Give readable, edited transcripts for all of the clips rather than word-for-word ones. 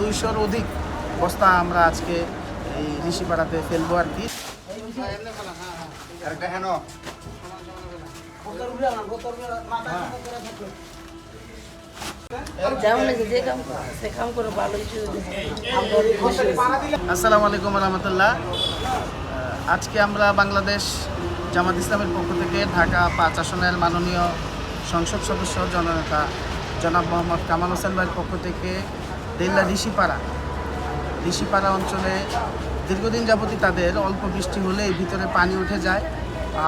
200-র অধিক বস্তা আমরা আজকে এই ঋষিপাড়াতে ফেলবো আর কি। আসসালামু আলাইকুম রহমতুল্লাহ। আজকে আমরা বাংলাদেশ জামাত ইসলামের পক্ষ থেকে ঢাকা 5 আসনের মাননীয় সংসদ সদস্য জননেতা জনাব মোহাম্মদ কামাল হোসেন ভাইয়ের পক্ষ থেকে দেল্লা ঋষিপাড়া অঞ্চলে দীর্ঘদিন যাবতই তাদের অল্প বৃষ্টি হলেই ভিতরে পানি উঠে যায়,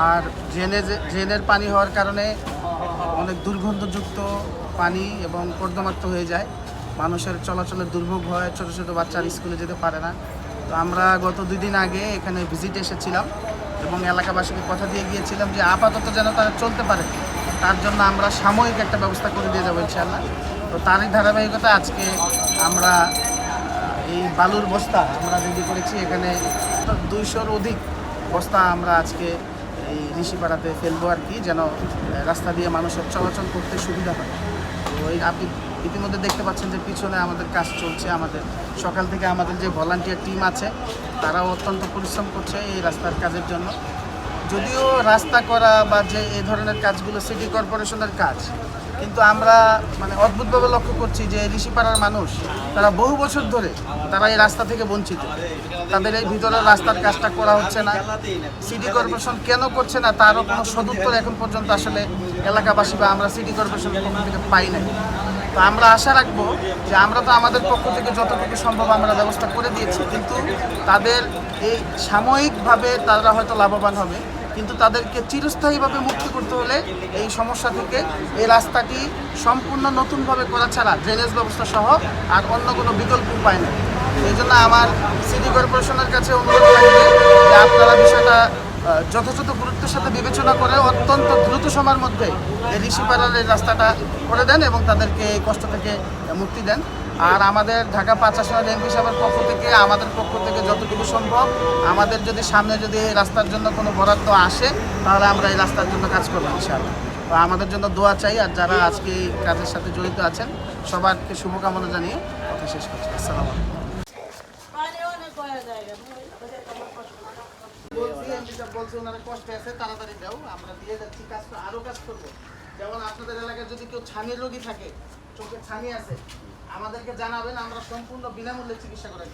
আর ড্রেনের পানি হওয়ার কারণে অনেক দুর্গন্ধযুক্ত পানি এবং কর্দমাক্ত হয়ে যায়। মানুষের চলাচলের দুর্ভোগ হয়, ছোটো ছোটো বাচ্চারা স্কুলে যেতে পারে না। তো আমরা গত 2 দিন আগে এখানে ভিজিটে এসেছিলাম এবং এলাকাবাসীকে কথা দিয়ে গিয়েছিলাম যে আপাতত যেন তারা চলতে পারে, তার জন্য আমরা সাময়িক একটা ব্যবস্থা করে দিয়ে যাবো ইনশাআল্লাহ। তো তারই ধারাবাহিকতা আজকে আমরা এই বালুর বস্তা আমরা রেডি করেছি। এখানে 200-র অধিক বস্তা আমরা আজকে এই ঋষিপাড়াতে ফেলবো আর কি, যেন রাস্তা দিয়ে মানুষের চলাচল করতে সুবিধা হয়। তো এই আপনি ইতিমধ্যে দেখতে পাচ্ছেন যে পিছনে আমাদের কাজ চলছে। আমাদের সকাল থেকে আমাদের যে ভলান্টিয়ার টিম আছে তারাও অত্যন্ত পরিশ্রম করছে এই রাস্তার কাজের জন্য। যদিও রাস্তা করা বা যে এই ধরনের কাজগুলো সিটি কর্পোরেশনের কাজ, কিন্তু আমরা অদ্ভুতভাবে লক্ষ্য করছি যে ঋষিপাড়ার মানুষ তারা বহু বছর ধরে তারা এই রাস্তা থেকে বঞ্চিত। তাদের এই ভিতরের রাস্তার কাজটা করা হচ্ছে না। সিটি কর্পোরেশন কেন করছে না তারও কোনো সদুত্তর এখন পর্যন্ত আসলে এলাকাবাসী বা আমরা সিটি কর্পোরেশনের পক্ষ থেকে পাই নাই। তো আমরা আশা রাখবো যে আমরা তো আমাদের পক্ষ থেকে যতটুকু সম্ভব আমরা ব্যবস্থা করে দিয়েছি, কিন্তু তাদের এই সাময়িকভাবে তারা হয়তো লাভবান হবে, কিন্তু তাদেরকে চিরস্থায়ীভাবে মুক্তি করতে হলে এই সমস্যা থেকে এই রাস্তাটি সম্পূর্ণ নতুনভাবে করা ছাড়া ড্রেনেজ ব্যবস্থা সহ আর অন্য কোনো বিকল্প উপায় নেই। এই জন্য আমার সিটি কর্পোরেশনের কাছে অনুরোধ থাকবে যে আপনারা বিষয়টা যথাযথ গুরুত্বের সাথে বিবেচনা করে অত্যন্ত দ্রুত সময়ের মধ্যে এই ঋষিপাড়ার এই রাস্তাটা করে দেন এবং তাদেরকে এই কষ্ট থেকে মুক্তি দেন। আর আমাদের ঢাকা 5 আসনের এমপি সাহেবের পক্ষ থেকে আমাদের পক্ষ থেকে যতটুকু সম্ভব, আমাদের যদি সামনে যদি এই রাস্তার জন্য কোনো বরাদ্দ আসে তাহলে আমরা এই রাস্তার জন্য কাজ করবো ইনশাআল্লাহ। তো আমাদের জন্য দোয়া চাই, আর যারা আজকে এই কাজের সাথে জড়িত আছেন সবাইকে শুভকামনা জানিয়ে কথা শেষ করছি। আসসালামু আলাইকুম। বলছে ওনারা কষ্টে আছে, তাড়াতাড়ি দাও, আমরা দিয়ে যাচ্ছি। আরো কাজ করবো। যেমন আপনাদের এলাকায় যদি কেউ ছানির রোগী থাকে, চোখে ছানি আছে, আমাদেরকে জানাবেন, আমরা সম্পূর্ণ বিনামূল্যে চিকিৎসা করাই।